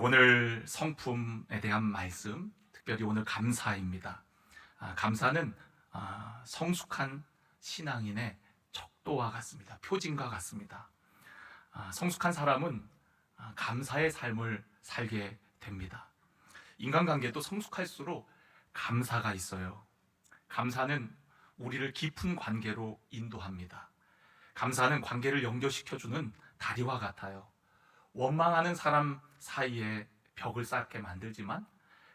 오늘 성품에 대한 말씀, 특별히 오늘 감사입니다. 감사는 성숙한 신앙인의 척도와 같습니다. 표징과 같습니다. 성숙한 사람은 감사의 삶을 살게 됩니다. 인간관계도 성숙할수록 감사가 있어요. 감사는 우리를 깊은 관계로 인도합니다. 감사는 관계를 연결시켜주는 다리와 같아요. 원망하는 사람 사이에 벽을 쌓게 만들지만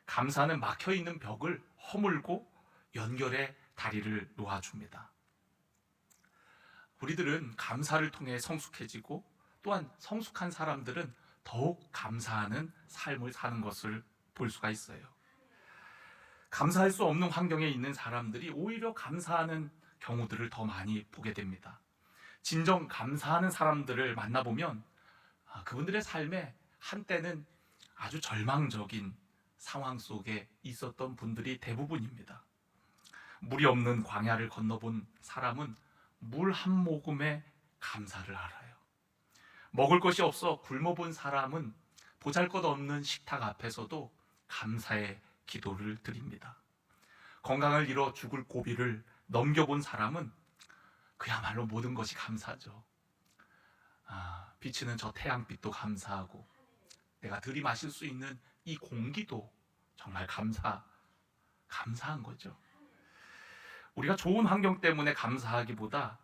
감사는 막혀있는 벽을 허물고 연결의 다리를 놓아줍니다. 우리들은 감사를 통해 성숙해지고 또한 성숙한 사람들은 더욱 감사하는 삶을 사는 것을 볼 수가 있어요. 감사할 수 없는 환경에 있는 사람들이 오히려 감사하는 경우들을 더 많이 보게 됩니다. 진정 감사하는 사람들을 만나보면 그분들의 삶에 한때는 아주 절망적인 상황 속에 있었던 분들이 대부분입니다. 물이 없는 광야를 건너본 사람은 물 한 모금에 감사를 알아요. 먹을 것이 없어 굶어본 사람은 보잘것없는 식탁 앞에서도 감사의 기도를 드립니다. 건강을 잃어 죽을 고비를 넘겨본 사람은 그야말로 모든 것이 감사죠. 비치는 저 태양빛도 감사하고 내가 들이마실 수 있는 이 공기도 정말 감사한 거죠. 우리가 좋은 환경 때문에 감사하기보다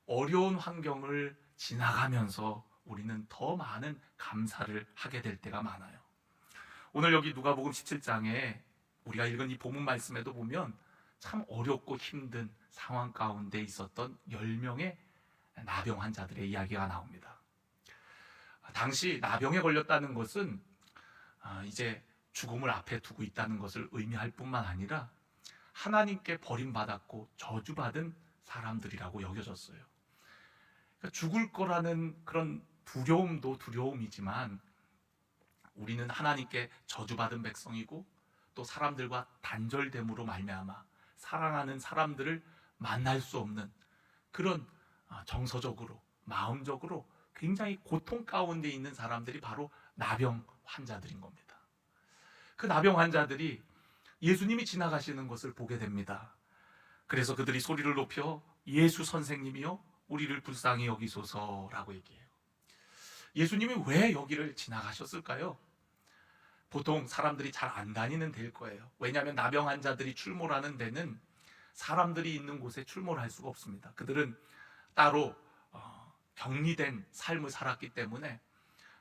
어려운 환경을 지나가면서 우리는 더 많은 감사를 하게 될 때가 많아요. 오늘 여기 누가복음 17장에 우리가 읽은 이 본문 말씀에도 보면 참 어렵고 힘든 상황 가운데 있었던 10명의 나병 환자들의 이야기가 나옵니다. 당시 나병에 걸렸다는 것은 이제 죽음을 앞에 두고 있다는 것을 의미할 뿐만 아니라 하나님께 버림받았고 저주받은 사람들이라고 여겨졌어요. 그러니까 죽을 거라는 그런 두려움도 두려움이지만 우리는 하나님께 저주받은 백성이고 또 사람들과 단절됨으로 말미암아 사랑하는 사람들을 만날 수 없는 그런 정서적으로 마음적으로 굉장히 고통 가운데 있는 사람들이 바로 나병 환자들인 겁니다. 그 나병 환자들이 예수님이 지나가시는 것을 보게 됩니다. 그래서 그들이 소리를 높여 예수 선생님이여 우리를 불쌍히 여기소서라고 얘기해요. 예수님이 왜 여기를 지나가셨을까요? 보통 사람들이 잘 안 다니는 데일 거예요. 왜냐하면 나병 환자들이 출몰하는 데는 사람들이 있는 곳에 출몰할 수가 없습니다. 그들은 따로 격리된 삶을 살았기 때문에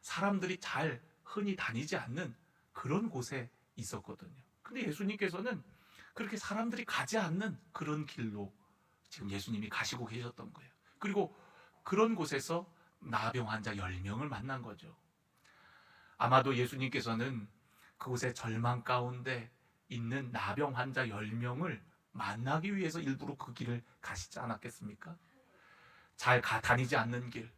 사람들이 잘 흔히 다니지 않는 그런 곳에 있었거든요. 근데 예수님께서는 그렇게 사람들이 가지 않는 그런 길로 지금 예수님이 가시고 계셨던 거예요. 그리고 그런 곳에서 나병 환자 10명을 만난 거죠. 아마도 예수님께서는 그곳에 절망 가운데 있는 나병 환자 10명을 만나기 위해서 일부러 그 길을 가시지 않았겠습니까? 잘 다니지 않는 길,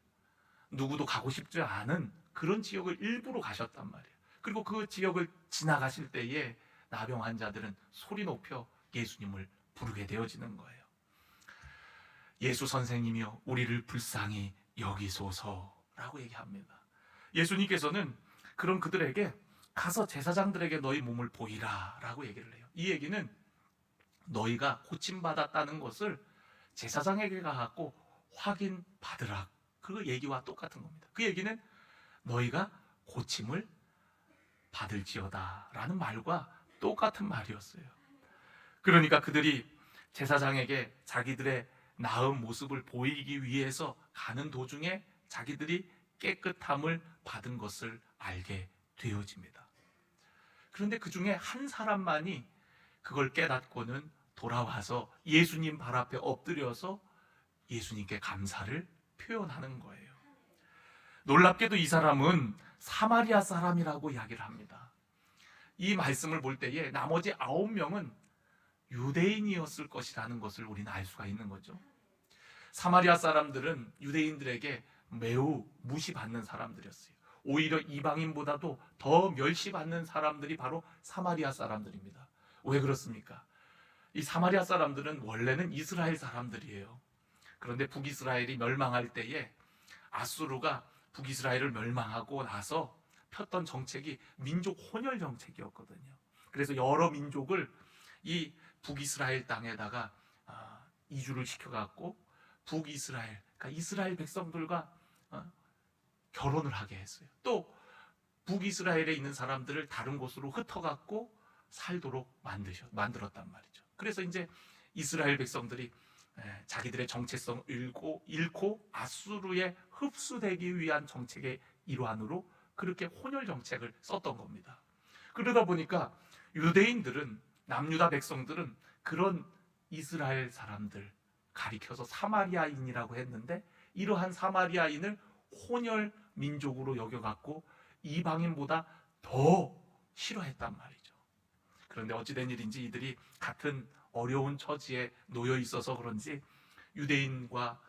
누구도 가고 싶지 않은 그런 지역을 일부러 가셨단 말이에요. 그리고 그 지역을 지나가실 때에 나병 환자들은 소리 높여 예수님을 부르게 되어지는 거예요. 예수 선생님이여 우리를 불쌍히 여기소서라고 얘기합니다. 예수님께서는 그런 그들에게 가서 제사장들에게 너희 몸을 보이라 라고 얘기를 해요. 이 얘기는 너희가 고침받았다는 것을 제사장에게 가고 확인받으라, 그 얘기와 똑같은 겁니다. 그 얘기는 너희가 고침을 받을지어다 라는 말과 똑같은 말이었어요. 그러니까 그들이 제사장에게 자기들의 나은 모습을 보이기 위해서 가는 도중에 자기들이 깨끗함을 받은 것을 알게 되어집니다. 그런데 그 중에 한 사람만이 그걸 깨닫고는 돌아와서 예수님 발 앞에 엎드려서 예수님께 감사를 표현하는 거예요. 놀랍게도 이 사람은 사마리아 사람이라고 이야기를 합니다. 이 말씀을 볼 때에 나머지 9명은 유대인이었을 것이라는 것을 우리는 알 수가 있는 거죠. 사마리아 사람들은 유대인들에게 매우 무시받는 사람들이었어요. 오히려 이방인보다도 더 멸시받는 사람들이 바로 사마리아 사람들입니다. 왜 그렇습니까? 이 사마리아 사람들은 원래는 이스라엘 사람들이에요. 그런데 북이스라엘이 멸망할 때에 아수르가 북이스라엘을 멸망하고 나서 폈던 정책이 민족 혼혈 정책이었거든요. 그래서 여러 민족을 이 북이스라엘 땅에다가 이주를 시켜갖고 북이스라엘, 그러니까 이스라엘 백성들과 결혼을 하게 했어요. 또 북이스라엘에 있는 사람들을 다른 곳으로 흩어갖고 살도록 만들었단 말이죠. 그래서 이제 이스라엘 백성들이 자기들의 정체성을 잃고 아수르에 흡수되기 위한 정책의 일환으로 그렇게 혼혈 정책을 썼던 겁니다. 그러다 보니까 유대인들은, 남유다 백성들은 그런 이스라엘 사람들 가리켜서 사마리아인이라고 했는데, 이러한 사마리아인을 혼혈 민족으로 여겨갖고 이방인보다 더 싫어했단 말이죠. 그런데 어찌된 일인지 이들이 같은 어려운 처지에 놓여 있어서 그런지 유대인과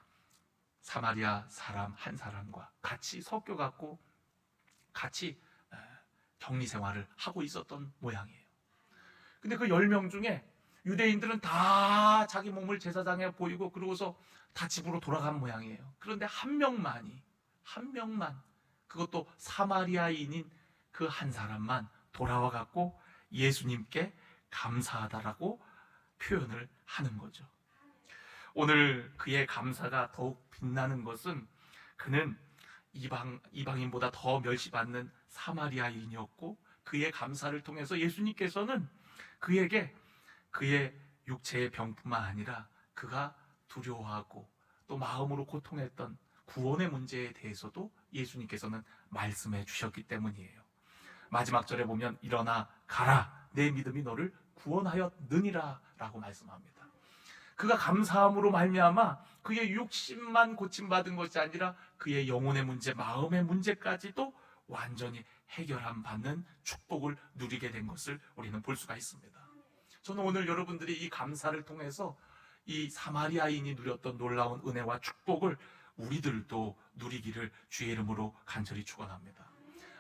사마리아 사람 한 사람과 같이 섞여갖고 같이 격리 생활을 하고 있었던 모양이에요. 근데 그 10명 중에 유대인들은 다 자기 몸을 제사장에 보이고 그러고서 다 집으로 돌아간 모양이에요. 그런데 한 명만, 그것도 사마리아인인 그 한 사람만 돌아와 갖고 예수님께 감사하다라고 표현을 하는 거죠. 오늘 그의 감사가 더욱 빛나는 것은 그는 이방인보다 더 멸시받는 사마리아인이었고, 그의 감사를 통해서 예수님께서는 그에게 그의 육체의 병뿐만 아니라 그가 두려워하고 또 마음으로 고통했던 구원의 문제에 대해서도 예수님께서는 말씀해 주셨기 때문이에요. 마지막 절에 보면 일어나 가라, 내 믿음이 너를 구원하였느니라 라고 말씀합니다. 그가 감사함으로 말미암아 그의 육신만 고침받은 것이 아니라 그의 영혼의 문제, 마음의 문제까지도 완전히 해결함 받는 축복을 누리게 된 것을 우리는 볼 수가 있습니다. 저는 오늘 여러분들이 이 감사를 통해서 이 사마리아인이 누렸던 놀라운 은혜와 축복을 우리들도 누리기를 주의 이름으로 간절히 축원합니다.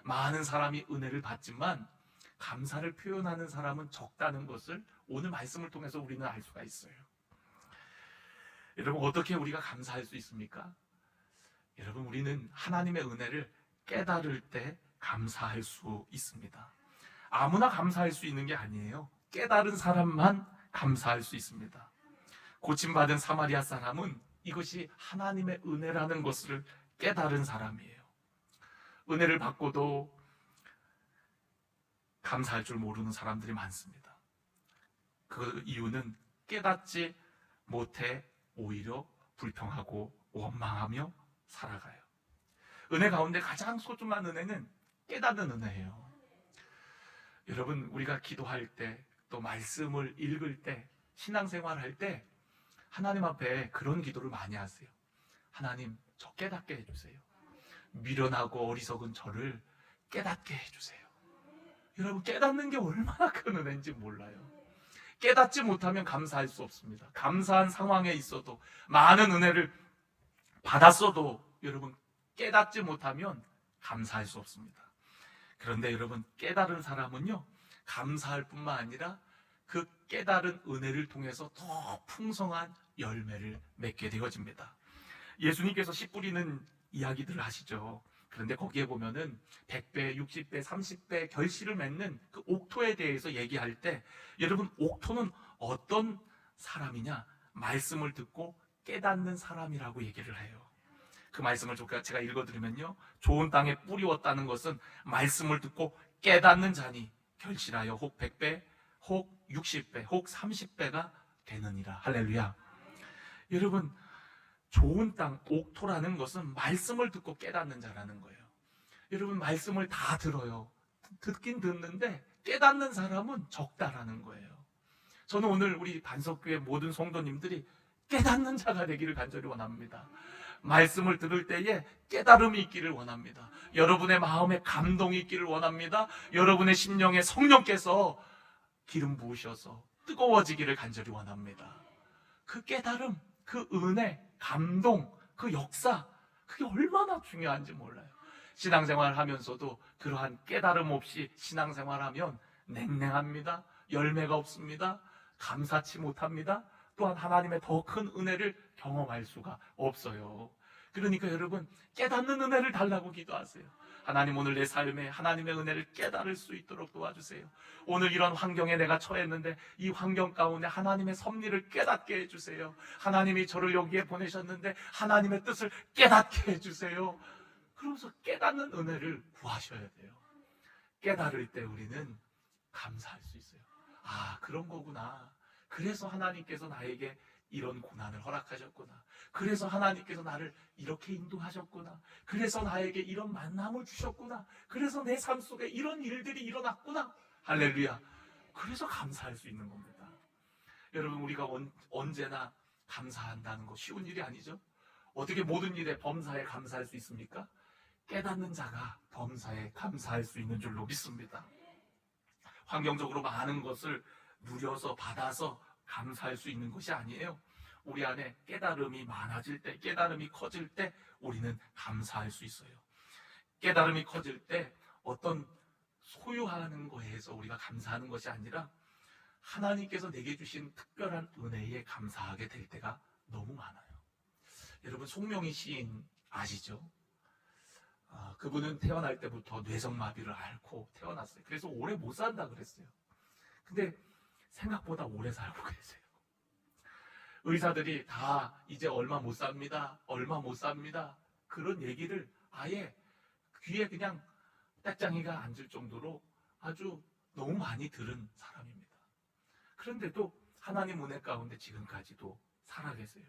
많은 사람이 은혜를 받지만 감사를 표현하는 사람은 적다는 것을 오늘 말씀을 통해서 우리는 알 수가 있어요. 여러분, 어떻게 우리가 감사할 수 있습니까? 여러분, 우리는 하나님의 은혜를 깨달을 때 감사할 수 있습니다. 아무나 감사할 수 있는 게 아니에요. 깨달은 사람만 감사할 수 있습니다. 고침받은 사마리아 사람은 이것이 하나님의 은혜라는 것을 깨달은 사람이에요. 은혜를 받고도 감사할 줄 모르는 사람들이 많습니다. 그 이유는 깨닫지 못해 오히려 불평하고 원망하며 살아가요. 은혜 가운데 가장 소중한 은혜는 깨닫는 은혜예요. 여러분, 우리가 기도할 때, 또 말씀을 읽을 때, 신앙생활 할 때 하나님 앞에 그런 기도를 많이 하세요. 하나님, 저 깨닫게 해주세요. 미련하고 어리석은 저를 깨닫게 해주세요. 여러분, 깨닫는 게 얼마나 큰 은혜인지 몰라요. 깨닫지 못하면 감사할 수 없습니다. 감사한 상황에 있어도, 많은 은혜를 받았어도 여러분, 깨닫지 못하면 감사할 수 없습니다. 그런데 여러분, 깨달은 사람은요, 감사할 뿐만 아니라 그 깨달은 은혜를 통해서 더 풍성한 열매를 맺게 되어집니다. 예수님께서 씨 뿌리는 이야기들을 하시죠. 그런데 거기에 보면은 100배, 60배, 30배 결실을 맺는 그 옥토에 대해서 얘기할 때, 여러분, 옥토는 어떤 사람이냐? 말씀을 듣고 깨닫는 사람이라고 얘기를 해요. 그 말씀을 제가 읽어드리면요, 좋은 땅에 뿌리웠다는 것은 말씀을 듣고 깨닫는 자니 결실하여 혹 100배, 혹 60배, 혹 30배가 되느니라. 할렐루야. 여러분, 좋은 땅, 옥토라는 것은 말씀을 듣고 깨닫는 자라는 거예요. 여러분, 말씀을 다 들어요. 듣긴 듣는데 깨닫는 사람은 적다라는 거예요. 저는 오늘 우리 반석교회 모든 성도님들이 깨닫는 자가 되기를 간절히 원합니다. 말씀을 들을 때에 깨달음이 있기를 원합니다. 여러분의 마음에 감동이 있기를 원합니다. 여러분의 심령에 성령께서 기름 부으셔서 뜨거워지기를 간절히 원합니다. 그 깨달음, 그 은혜, 감동, 그 역사, 그게 얼마나 중요한지 몰라요. 신앙생활 하면서도 그러한 깨달음 없이 신앙생활하면 냉랭합니다. 열매가 없습니다. 감사치 못합니다. 또한 하나님의 더 큰 은혜를 경험할 수가 없어요. 그러니까 여러분, 깨닫는 은혜를 달라고 기도하세요. 하나님, 오늘 내 삶에 하나님의 은혜를 깨달을 수 있도록 도와주세요. 오늘 이런 환경에 내가 처했는데 이 환경 가운데 하나님의 섭리를 깨닫게 해주세요. 하나님이 저를 여기에 보내셨는데 하나님의 뜻을 깨닫게 해주세요. 그러면서 깨닫는 은혜를 구하셔야 돼요. 깨달을 때 우리는 감사할 수 있어요. 아, 그런 거구나. 그래서 하나님께서 나에게 이런 고난을 허락하셨구나. 그래서 하나님께서 나를 이렇게 인도하셨구나. 그래서 나에게 이런 만남을 주셨구나. 그래서 내 삶 속에 이런 일들이 일어났구나. 할렐루야. 그래서 감사할 수 있는 겁니다. 여러분, 우리가 언제나 감사한다는 거 쉬운 일이 아니죠. 어떻게 모든 일에 범사에 감사할 수 있습니까? 깨닫는 자가 범사에 감사할 수 있는 줄로 믿습니다. 환경적으로 많은 것을 누려서 받아서 감사할 수 있는 것이 아니에요. 우리 안에 깨달음이 많아질 때, 깨달음이 커질 때 우리는 감사할 수 있어요. 깨달음이 커질 때 어떤 소유하는 거에서 우리가 감사하는 것이 아니라 하나님께서 내게 주신 특별한 은혜에 감사하게 될 때가 너무 많아요. 여러분, 송명희 시인 아시죠? 그분은 태어날 때부터 뇌성마비를 앓고 태어났어요. 그래서 오래 못 산다 그랬어요. 근데 생각보다 오래 살고 계세요. 의사들이 다 이제 얼마 못 삽니다, 얼마 못 삽니다, 그런 얘기를 아예 귀에 그냥 떼짱이가 앉을 정도로 아주 너무 많이 들은 사람입니다. 그런데도 하나님 은혜 가운데 지금까지도 살아계세요.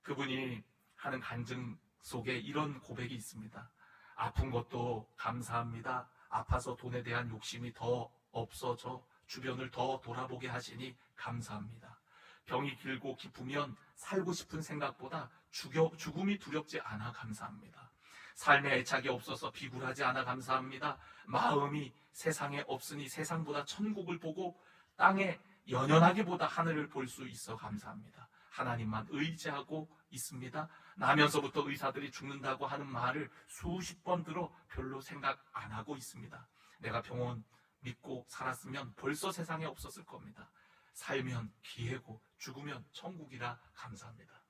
그분이 하는 간증 속에 이런 고백이 있습니다. 아픈 것도 감사합니다. 아파서 돈에 대한 욕심이 더 없어져 주변을 더 돌아보게 하시니 감사합니다. 병이 길고 깊으면 살고 싶은 생각보다 죽음이 두렵지 않아 감사합니다. 삶에 애착이 없어서 비굴하지 않아 감사합니다. 마음이 세상에 없으니 세상보다 천국을 보고 땅에 연연하기보다 하늘을 볼 수 있어 감사합니다. 하나님만 의지하고 있습니다. 나면서부터 의사들이 죽는다고 하는 말을 수십 번 들어 별로 생각 안 하고 있습니다. 내가 병원 믿고 살았으면 벌써 세상에 없었을 겁니다. 살면 기회고 죽으면 천국이라 감사합니다.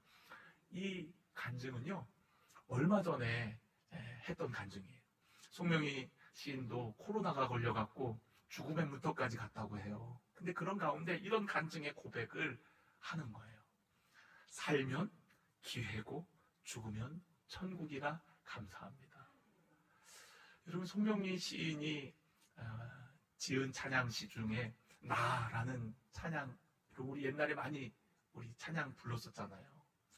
이 간증은요, 얼마 전에 했던 간증이에요. 송명희 시인도 코로나가 걸려갖고 죽음의 문턱까지 갔다고 해요. 근데 그런 가운데 이런 간증의 고백을 하는 거예요. 살면 기회고 죽으면 천국이라 감사합니다. 여러분, 송명희 시인이 지은 찬양시 중에 나라는 찬양, 우리 옛날에 많이 우리 찬양 불렀었잖아요.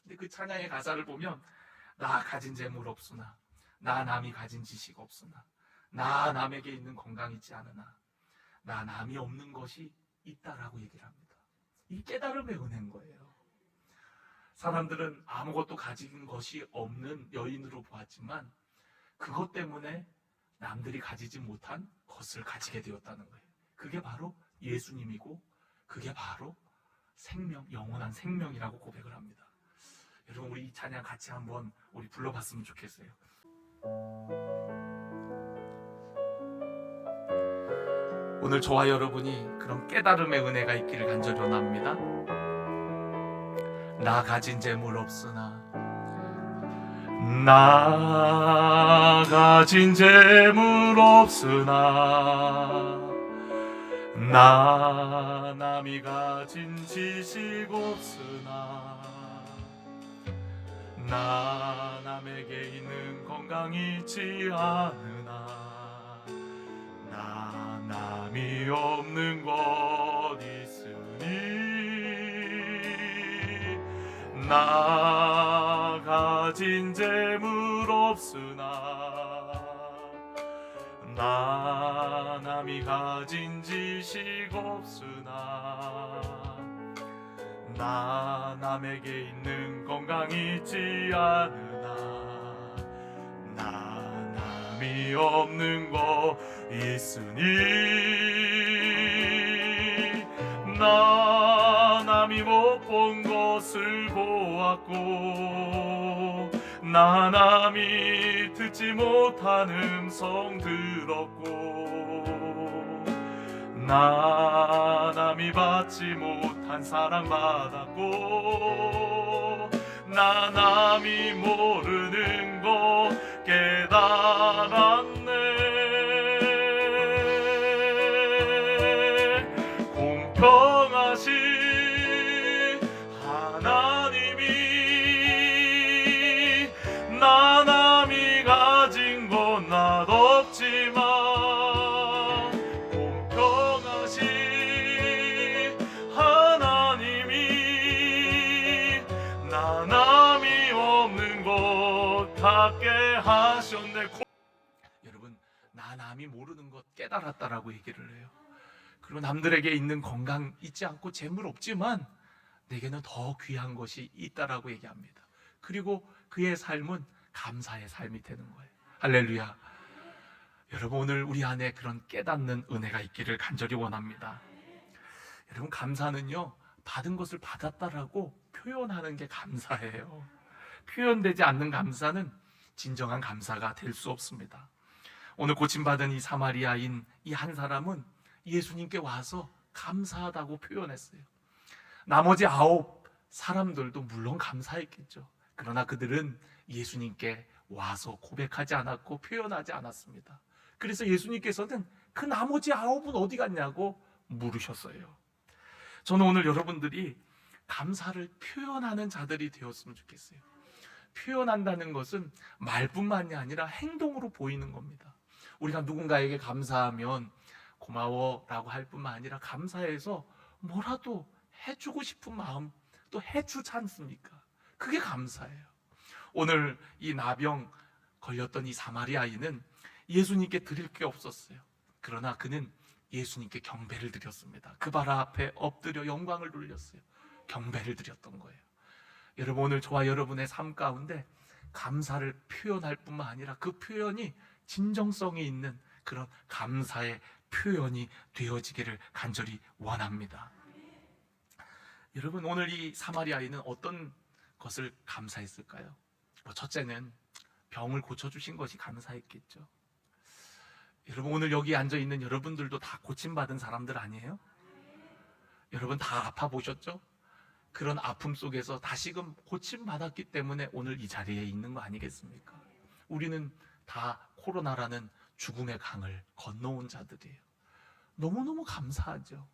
근데 그 찬양의 가사를 보면 나 가진 재물 없으나, 나 남이 가진 지식 없으나, 나 남에게 있는 건강 있지 않으나, 나 남이 없는 것이 있다라고 얘기를 합니다. 이 깨달음의 은혜인 거예요. 사람들은 아무것도 가진 것이 없는 여인으로 보았지만 그것 때문에 남들이 가지지 못한 것을 가지게 되었다는 거예요. 그게 바로 예수님이고 그게 바로 생명, 영원한 생명이라고 고백을 합니다. 여러분, 우리 이 찬양 같이 한번 우리 불러봤으면 좋겠어요. 오늘 저와 여러분이 그런 깨달음의 은혜가 있기를 간절히 원합니다. 나 가진 재물 없으나, 나 가진 재물 없으나, 나 남이 가진 지식 없으나, 나 남에게 있는 건강 있지 않으나, 나 남이 없는 것 있으니, 나 가진 재물 없으나, 나 남이 가진 지식 없으나, 나 남에게 있는 건강 있지 않으나, 나 남이 없는 거 있으니, 나 남이 못 본 것을 보았고, 나 남이 듣지 못한 음성 들었고, 나 남이 받지 못한 사랑 받았고, 나 남이 모르는 것 깨달았네. 닿게 하셨네. 여러분, 나 남이 모르는 것 깨달았다라고 얘기를 해요. 그리고 남들에게 있는 건강 있지 않고 재물 없지만 내게는 더 귀한 것이 있다라고 얘기합니다. 그리고 그의 삶은 감사의 삶이 되는 거예요. 할렐루야. 여러분, 오늘 우리 안에 그런 깨닫는 은혜가 있기를 간절히 원합니다. 여러분, 감사는요, 받은 것을 받았다라고 표현하는 게 감사예요. 표현되지 않는 감사는 진정한 감사가 될 수 없습니다. 오늘 고침받은 이 사마리아인 이 한 사람은 예수님께 와서 감사하다고 표현했어요. 나머지 9 사람들도 물론 감사했겠죠. 그러나 그들은 예수님께 와서 고백하지 않았고 표현하지 않았습니다. 그래서 예수님께서는 그 나머지 9은 어디 갔냐고 물으셨어요. 저는 오늘 여러분들이 감사를 표현하는 자들이 되었으면 좋겠어요. 표현한다는 것은 말뿐만이 아니라 행동으로 보이는 겁니다. 우리가 누군가에게 감사하면 고마워라고 할 뿐만 아니라 감사해서 뭐라도 해주고 싶은 마음 또 해주지 않습니까? 그게 감사예요. 오늘 이 나병 걸렸던 이 사마리아인은 예수님께 드릴 게 없었어요. 그러나 그는 예수님께 경배를 드렸습니다. 그 발 앞에 엎드려 영광을 돌렸어요. 경배를 드렸던 거예요. 여러분, 오늘 저와 여러분의 삶 가운데 감사를 표현할 뿐만 아니라 그 표현이 진정성이 있는 그런 감사의 표현이 되어지기를 간절히 원합니다. 여러분, 오늘 이 사마리아인은 어떤 것을 감사했을까요? 첫째는 병을 고쳐주신 것이 감사했겠죠. 여러분, 오늘 여기 앉아있는 여러분들도 다 고침받은 사람들 아니에요? 여러분 다 아파 보셨죠? 그런 아픔 속에서 다시금 고침받았기 때문에 오늘 이 자리에 있는 거 아니겠습니까? 우리는 다 코로나라는 죽음의 강을 건너온 자들이에요. 너무너무 감사하죠.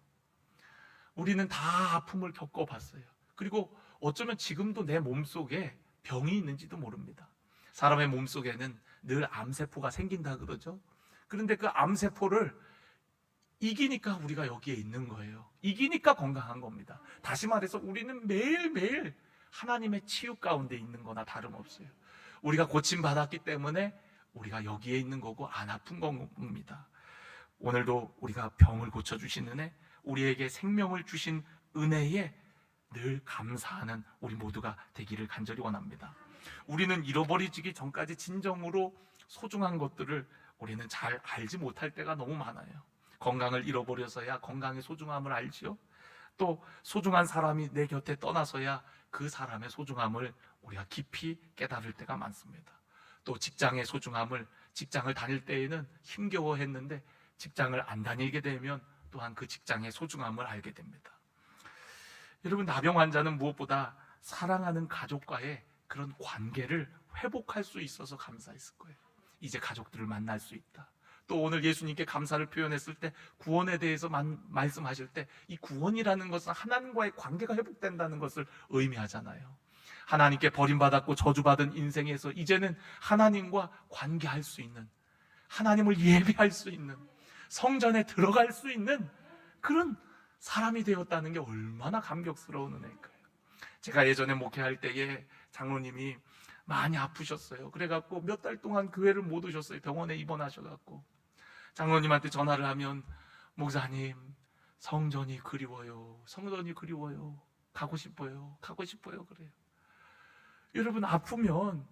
우리는 다 아픔을 겪어봤어요. 그리고 어쩌면 지금도 내 몸속에 병이 있는지도 모릅니다. 사람의 몸속에는 늘 암세포가 생긴다 그러죠. 그런데 그 암세포를 이기니까 우리가 여기에 있는 거예요. 이기니까 건강한 겁니다. 다시 말해서 우리는 매일매일 하나님의 치유 가운데 있는 거나 다름없어요. 우리가 고침받았기 때문에 우리가 여기에 있는 거고 안 아픈 겁니다. 오늘도 우리가 병을 고쳐주신 은혜, 우리에게 생명을 주신 은혜에 늘 감사하는 우리 모두가 되기를 간절히 원합니다. 우리는 잃어버리기 전까지 진정으로 소중한 것들을 우리는 잘 알지 못할 때가 너무 많아요. 건강을 잃어버려서야 건강의 소중함을 알지요. 또 소중한 사람이 내 곁에 떠나서야 그 사람의 소중함을 우리가 깊이 깨달을 때가 많습니다. 또 직장의 소중함을 직장을 다닐 때에는 힘겨워했는데 직장을 안 다니게 되면 또한 그 직장의 소중함을 알게 됩니다. 여러분, 나병 환자는 무엇보다 사랑하는 가족과의 그런 관계를 회복할 수 있어서 감사했을 거예요. 이제 가족들을 만날 수 있다. 또 오늘 예수님께 감사를 표현했을 때 구원에 대해서 말씀하실 때 이 구원이라는 것은 하나님과의 관계가 회복된다는 것을 의미하잖아요. 하나님께 버림받았고 저주받은 인생에서 이제는 하나님과 관계할 수 있는, 하나님을 예배할 수 있는, 성전에 들어갈 수 있는 그런 사람이 되었다는 게 얼마나 감격스러운 은혜일까요? 제가 예전에 목회할 때에 장로님이 많이 아프셨어요. 그래갖고 몇 달 동안 교회를 못 오셨어요. 병원에 입원하셔갖고 장로님한테 전화를 하면 목사님, 성전이 그리워요. 성전이 그리워요. 가고 싶어요. 가고 싶어요. 그래요. 여러분, 아프면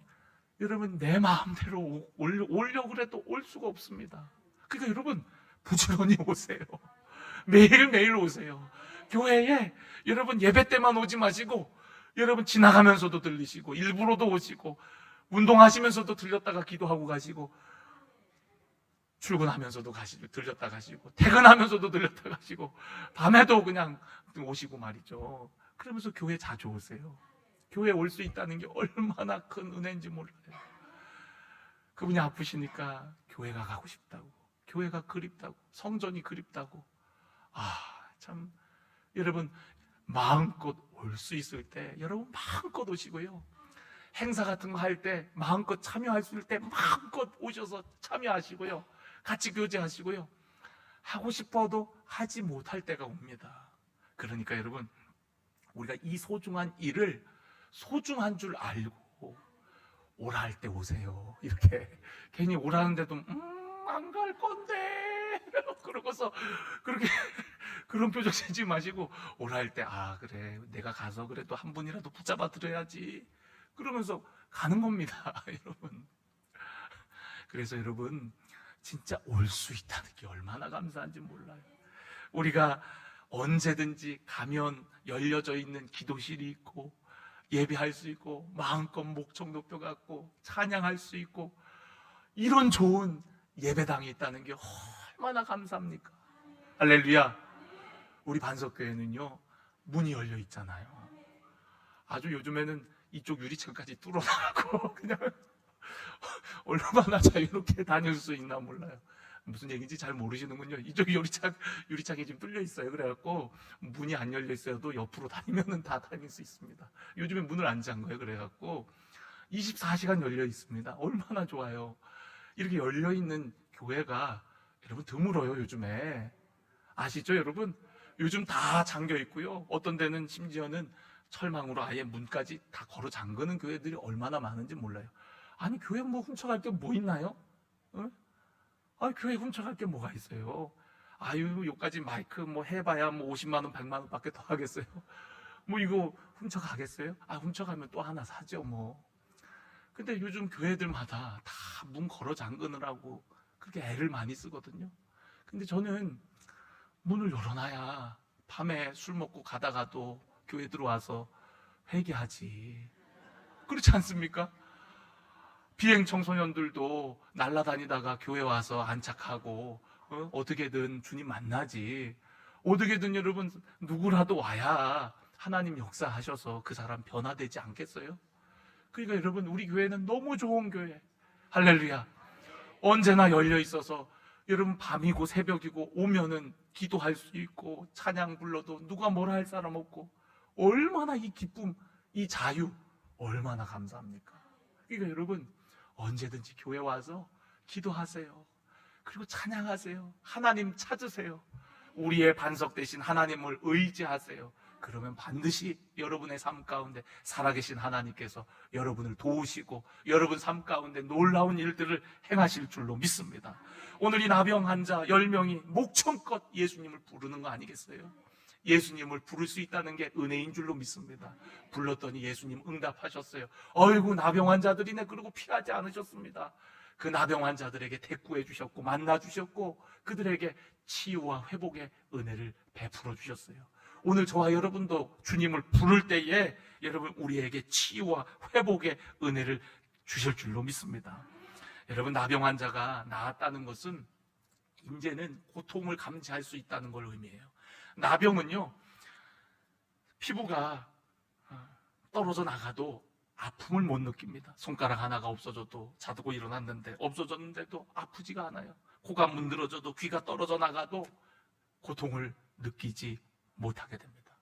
여러분 내 마음대로 오려고 그래도 올 수가 없습니다. 그러니까 여러분 부지런히 오세요. 매일매일 오세요. 교회에 여러분 예배 때만 오지 마시고 여러분 지나가면서도 들리시고 일부러도 오시고 운동하시면서도 들렸다가 기도하고 가시고 출근하면서도 들렸다 가시고 퇴근하면서도 들렸다 가시고 밤에도 그냥 오시고 말이죠. 그러면서 교회 자주 오세요. 교회 올 수 있다는 게 얼마나 큰 은혜인지 몰라요. 그분이 아프시니까 교회가 가고 싶다고, 교회가 그립다고, 성전이 그립다고. 참 여러분 마음껏 올 수 있을 때 여러분 마음껏 오시고요. 행사 같은 거 할 때 마음껏 참여할 수 있을 때 마음껏 오셔서 참여하시고요. 같이 교제하시고요. 하고 싶어도 하지 못할 때가 옵니다. 그러니까 여러분 우리가 이 소중한 일을 소중한 줄 알고 오라 할 때 오세요. 이렇게 괜히 오라는데도 안 갈 건데 그러고서 그렇게 그런 표정 내지 마시고 오라 할 때 아 그래 내가 가서 그래도 한 분이라도 붙잡아 드려야지 그러면서 가는 겁니다. 여러분. 그래서 여러분 진짜 올 수 있다는 게 얼마나 감사한지 몰라요. 우리가 언제든지 가면 열려져 있는 기도실이 있고 예배할 수 있고 마음껏 목청 높여갖고 찬양할 수 있고 이런 좋은 예배당이 있다는 게 얼마나 감사합니까? 할렐루야. 우리 반석교회는요 문이 열려 있잖아요. 아주 요즘에는 이쪽 유리창까지 뚫어나가고 그냥 얼마나 자유롭게 다닐 수 있나 몰라요. 무슨 얘기인지 잘 모르시는군요. 이쪽 유리창이 지금 뚫려 있어요. 그래갖고 문이 안 열려 있어도 옆으로 다니면은 다 다닐 수 있습니다. 요즘에 문을 안 잠 거예요. 그래갖고 24시간 열려 있습니다. 얼마나 좋아요. 이렇게 열려 있는 교회가 여러분 드물어요. 요즘에 아시죠, 여러분? 요즘 다 잠겨 있고요. 어떤 데는 심지어는 철망으로 아예 문까지 다 걸어 잠그는 교회들이 얼마나 많은지 몰라요. 아니 교회 뭐 훔쳐갈 게 뭐 있나요? 어? 아 교회 훔쳐갈 게 뭐가 있어요? 아유 요까지 마이크 뭐 해봐야 뭐 50만 원 100만 원밖에 더 하겠어요? 뭐 이거 훔쳐가겠어요? 아 훔쳐가면 또 하나 사죠 뭐. 근데 요즘 교회들마다 다 문 걸어 잠그느라고 그렇게 애를 많이 쓰거든요. 근데 저는 문을 열어놔야 밤에 술 먹고 가다가도 교회 들어와서 회개하지. 그렇지 않습니까? 비행 청소년들도 날라다니다가 교회 와서 안착하고 어떻게든 주님 만나지. 어떻게든 여러분 누구라도 와야 하나님 역사하셔서 그 사람 변화되지 않겠어요? 그러니까 여러분 우리 교회는 너무 좋은 교회. 할렐루야. 언제나 열려 있어서 여러분 밤이고 새벽이고 오면은 기도할 수 있고 찬양 불러도 누가 뭐라 할 사람 없고 얼마나 이 기쁨, 이 자유 얼마나 감사합니까? 그러니까 여러분 언제든지 교회 와서 기도하세요. 그리고 찬양하세요. 하나님 찾으세요. 우리의 반석 되신 하나님을 의지하세요. 그러면 반드시 여러분의 삶 가운데 살아계신 하나님께서 여러분을 도우시고 여러분 삶 가운데 놀라운 일들을 행하실 줄로 믿습니다. 오늘 이 나병 환자 10명이 목청껏 예수님을 부르는 거 아니겠어요? 예수님을 부를 수 있다는 게 은혜인 줄로 믿습니다. 불렀더니 예수님 응답하셨어요. 어이구 나병 환자들이네. 그러고 피하지 않으셨습니다. 그 나병 환자들에게 대꾸해 주셨고 만나 주셨고 그들에게 치유와 회복의 은혜를 베풀어 주셨어요. 오늘 저와 여러분도 주님을 부를 때에 여러분 우리에게 치유와 회복의 은혜를 주실 줄로 믿습니다. 여러분 나병 환자가 나았다는 것은 이제는 고통을 감지할 수 있다는 걸 의미해요. 나병은요 피부가 떨어져 나가도 아픔을 못 느낍니다. 손가락 하나가 없어져도 자두고 일어났는데 없어졌는데도 아프지가 않아요. 코가 문드러져도 귀가 떨어져 나가도 고통을 느끼지 못하게 됩니다.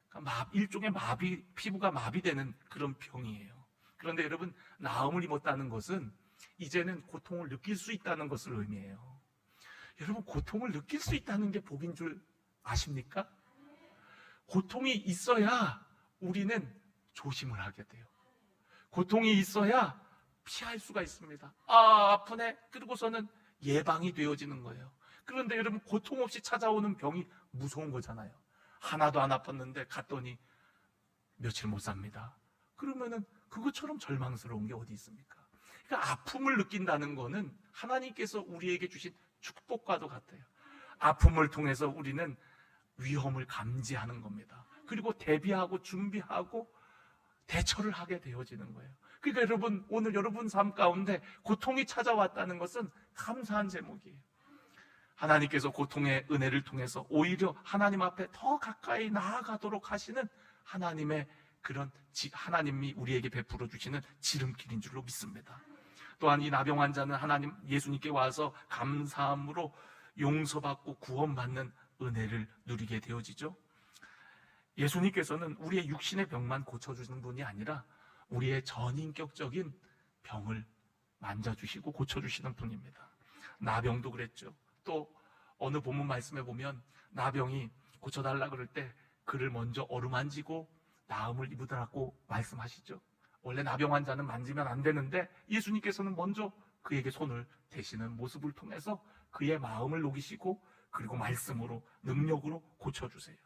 그러니까 일종의 마비, 피부가 마비되는 그런 병이에요. 그런데 여러분 나음을 입었다는 것은 이제는 고통을 느낄 수 있다는 것을 의미해요. 여러분 고통을 느낄 수 있다는 게 복인 줄 아십니까? 고통이 있어야 우리는 조심을 하게 돼요. 고통이 있어야 피할 수가 있습니다. 아 아프네. 그러고서는 예방이 되어지는 거예요. 그런데 여러분 고통 없이 찾아오는 병이 무서운 거잖아요. 하나도 안 아팠는데 갔더니 며칠 못 삽니다. 그러면은 그것처럼 절망스러운 게 어디 있습니까? 그러니까 아픔을 느낀다는 거는 하나님께서 우리에게 주신 축복과도 같아요. 아픔을 통해서 우리는 위험을 감지하는 겁니다. 그리고 대비하고 준비하고 대처를 하게 되어지는 거예요. 그러니까 여러분 오늘 여러분 삶 가운데 고통이 찾아왔다는 것은 감사한 제목이에요. 하나님께서 고통의 은혜를 통해서 오히려 하나님 앞에 더 가까이 나아가도록 하시는 하나님의 그런 하나님이 우리에게 베풀어 주시는 지름길인 줄로 믿습니다. 또한 이 나병 환자는 하나님 예수님께 와서 감사함으로 용서받고 구원받는 은혜를 누리게 되어지죠. 예수님께서는 우리의 육신의 병만 고쳐주시는 분이 아니라 우리의 전인격적인 병을 만져주시고 고쳐주시는 분입니다. 나병도 그랬죠. 또 어느 본문 말씀에 보면 나병이 고쳐달라 그럴 때 그를 먼저 어루만지고 나음을 입으라고 말씀하시죠. 원래 나병 환자는 만지면 안 되는데 예수님께서는 먼저 그에게 손을 대시는 모습을 통해서 그의 마음을 녹이시고 그리고 말씀으로 능력으로 고쳐주세요.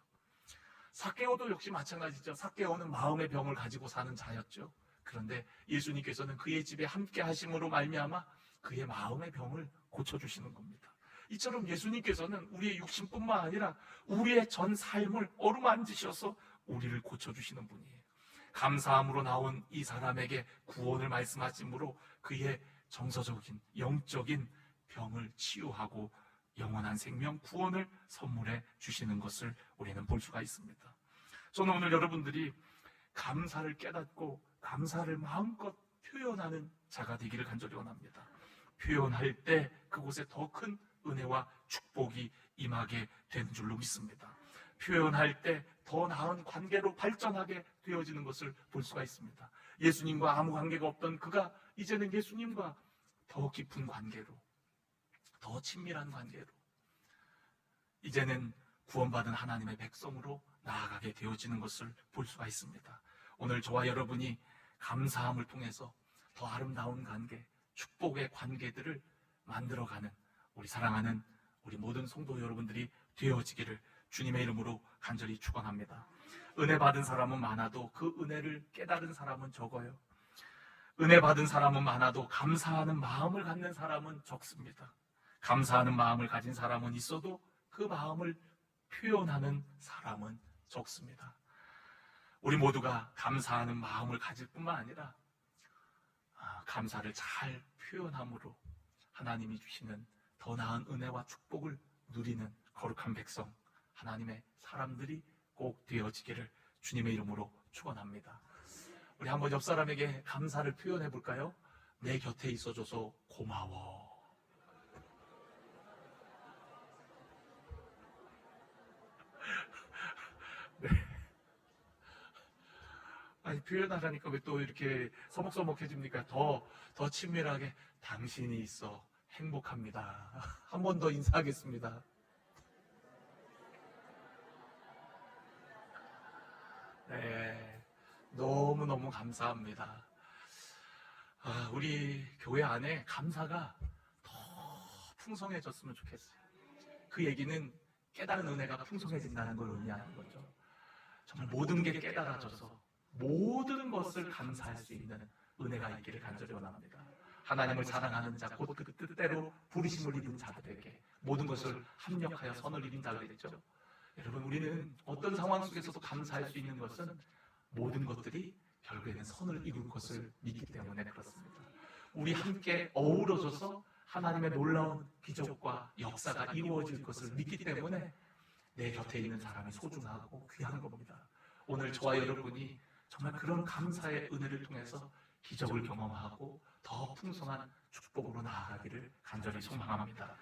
삭개오도 역시 마찬가지죠. 삭개오는 마음의 병을 가지고 사는 자였죠. 그런데 예수님께서는 그의 집에 함께 하심으로 말미암아 그의 마음의 병을 고쳐주시는 겁니다. 이처럼 예수님께서는 우리의 육신뿐만 아니라 우리의 전 삶을 어루만지셔서 우리를 고쳐주시는 분이에요. 감사함으로 나온 이 사람에게 구원을 말씀하심으로 그의 정서적인 영적인 병을 치유하고 영원한 생명 구원을 선물해 주시는 것을 우리는 볼 수가 있습니다. 저는 오늘 여러분들이 감사를 깨닫고 감사를 마음껏 표현하는 자가 되기를 간절히 원합니다. 표현할 때 그곳에 더 큰 은혜와 축복이 임하게 되는 줄로 믿습니다. 표현할 때 더 나은 관계로 발전하게 되어지는 것을 볼 수가 있습니다. 예수님과 아무 관계가 없던 그가 이제는 예수님과 더 깊은 관계로, 더 친밀한 관계로, 이제는 구원받은 하나님의 백성으로 나아가게 되어지는 것을 볼 수가 있습니다. 오늘 저와 여러분이 감사함을 통해서 더 아름다운 관계, 축복의 관계들을 만들어가는 우리 사랑하는 우리 모든 성도 여러분들이 되어지기를 주님의 이름으로 간절히 축원합니다. 은혜 받은 사람은 많아도 그 은혜를 깨달은 사람은 적어요. 은혜 받은 사람은 많아도 감사하는 마음을 갖는 사람은 적습니다. 감사하는 마음을 가진 사람은 있어도 그 마음을 표현하는 사람은 적습니다. 우리 모두가 감사하는 마음을 가질 뿐만 아니라 감사를 잘 표현함으로 하나님이 주시는 더 나은 은혜와 축복을 누리는 거룩한 백성, 하나님의 사람들이 꼭 되어지기를 주님의 이름으로 축원합니다. 우리 한번 옆 사람에게 감사를 표현해 볼까요? 내 곁에 있어줘서 고마워. 네. 아니, 표현하라니까 왜 또 이렇게 서먹서먹해집니까? 더 친밀하게 당신이 있어 행복합니다. 한 번 더 인사하겠습니다. 네, 너무너무 감사합니다. 우리 교회 안에 감사가 더 풍성해졌으면 좋겠어요. 그 얘기는 깨달은 은혜가 풍성해진다는 걸 의미하는 거죠. 정말 모든 게 깨달아져서 모든 것을 감사할 수 있는 은혜가 있기를 간절히 원합니다. 하나님을 사랑하는 자, 곧 그 뜻대로 부르심을 입은 자들에게 모든 것을 합력하여 선을 이룬 자가 되죠. 여러분, 우리는 어떤 상황 속에서도 감사할 수 있는 것은 모든 것들이 결국에는 선을 이룰 것을 믿기 때문에 그렇습니다. 우리 함께 어우러져서 하나님의 놀라운 기적과 역사가 이루어질 것을 믿기 때문에 내 곁에 있는 사람이 소중하고 귀한 겁니다. 오늘 저와 여러분이 정말 그런 감사의 은혜를 통해서 기적을 경험하고 더 풍성한 축복으로 나아가기를 간절히 소망합니다.